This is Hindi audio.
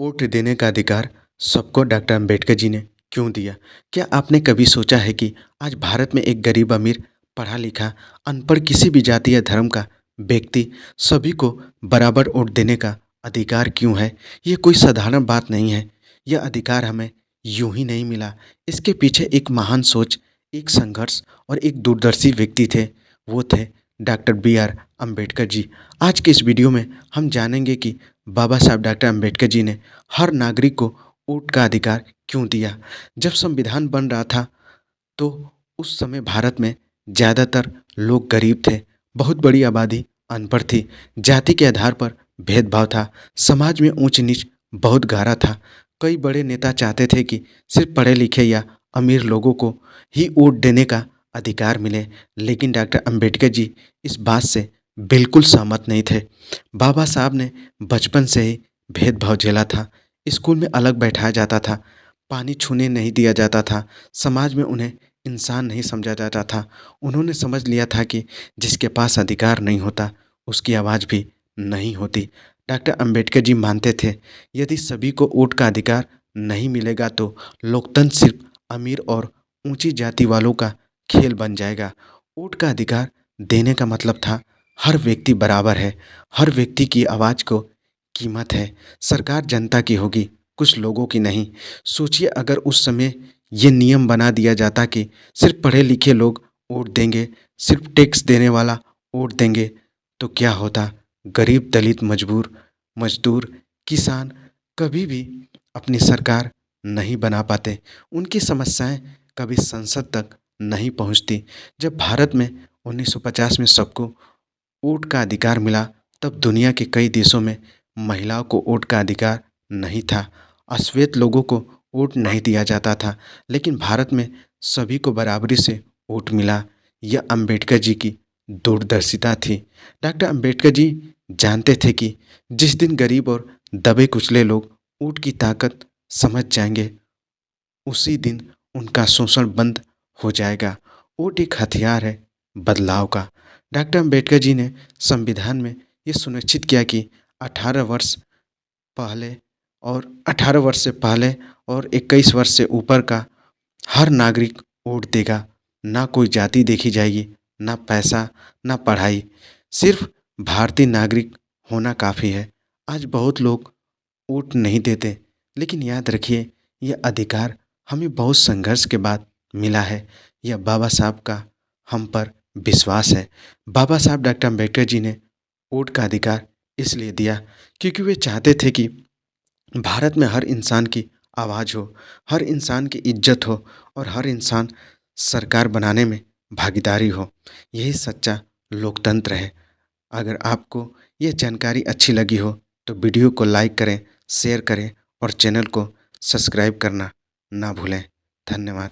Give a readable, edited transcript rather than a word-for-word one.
वोट देने का अधिकार सबको डॉक्टर अंबेडकर जी ने क्यों दिया? क्या आपने कभी सोचा है कि आज भारत में एक गरीब अमीर, पढ़ा लिखा, अनपढ़ किसी भी जाति या धर्म का व्यक्ति सभी को बराबर वोट देने का अधिकार क्यों है? ये कोई साधारण बात नहीं है। यह अधिकार हमें यूं ही नहीं मिला। इसके पीछे एक महान सोच, एक संघर्ष और एक दूरदर्शी व्यक्ति थे। वो थे doctor B are Ambedkar ji. आज के इस वीडियो में हम जानेंगे कि बाबा साहब डॉक्टर अम्बेडकर जी ने हर नागरिक को वोट का अधिकार क्यों दिया। जब संविधान बन रहा था तो उस समय भारत में ज़्यादातर लोग गरीब थे, बहुत बड़ी आबादी अनपढ़ थी, जाति के आधार पर भेदभाव था, समाज में ऊंच नीच बहुत गहरा था। कई बड़े नेता चाहते थे कि सिर्फ पढ़े लिखे या अमीर लोगों को ही वोट देने का अधिकार मिले, लेकिन डॉक्टर अंबेडकर जी इस बात से बिल्कुल सहमत नहीं थे। बाबा साहब ने बचपन से ही भेदभाव झेला था। स्कूल में अलग बैठाया जाता था, पानी छूने नहीं दिया जाता था, समाज में उन्हें इंसान नहीं समझा जाता था। उन्होंने समझ लिया था कि जिसके पास अधिकार नहीं होता उसकी आवाज़ भी नहीं होती। डॉक्टर अंबेडकर जी मानते थे यदि सभी को वोट का अधिकार नहीं मिलेगा तो लोकतंत्र सिर्फ अमीर और ऊंची जाति वालों का खेल बन जाएगा। वोट का अधिकार देने का मतलब था हर व्यक्ति बराबर है, हर व्यक्ति की आवाज़ को कीमत है। सरकार जनता की होगी, कुछ लोगों की नहीं। सोचिए अगर उस समय ये नियम बना दिया जाता कि सिर्फ पढ़े लिखे लोग वोट देंगे, सिर्फ टैक्स देने वाला वोट देंगे, तो क्या होता? गरीब, दलित, मजदूर, किसान कभी भी अपनी सरकार नहीं बना पाते। उनकी समस्याएं कभी संसद तक नहीं पहुंचती। जब भारत में 1950 में सबको वोट का अधिकार मिला तब दुनिया के कई देशों में महिलाओं को वोट का अधिकार नहीं था। अश्वेत लोगों को वोट नहीं दिया जाता था, लेकिन भारत में सभी को बराबरी से वोट मिला। यह अंबेडकर जी की दूरदर्शिता थी। डॉक्टर अंबेडकर जी जानते थे कि जिस दिन गरीब और दबे कुचले लोग वोट की ताकत समझ जाएंगे उसी दिन उनका शोषण बंद हो जाएगा। वोट एक हथियार है बदलाव का। डॉक्टर अंबेडकर जी ने संविधान में ये सुनिश्चित किया कि 18 वर्ष पहले 18 वर्ष से पहले और 21 वर्ष से ऊपर का हर नागरिक वोट देगा। ना कोई जाति देखी जाएगी, ना पैसा, ना पढ़ाई, सिर्फ भारतीय नागरिक होना काफ़ी है। आज बहुत लोग वोट नहीं देते, लेकिन याद रखिए यह अधिकार हमें बहुत संघर्ष के बाद मिला है। यह बाबा साहब का हम पर विश्वास है। बाबा साहब डॉक्टर अम्बेडकर जी ने वोट का अधिकार इसलिए दिया क्योंकि वे चाहते थे कि भारत में हर इंसान की आवाज़ हो, हर इंसान की इज्जत हो और हर इंसान सरकार बनाने में भागीदारी हो। यही सच्चा लोकतंत्र है। अगर आपको ये जानकारी अच्छी लगी हो तो वीडियो को लाइक करें, शेयर करें और चैनल को सब्सक्राइब करना ना भूलें। धन्यवाद।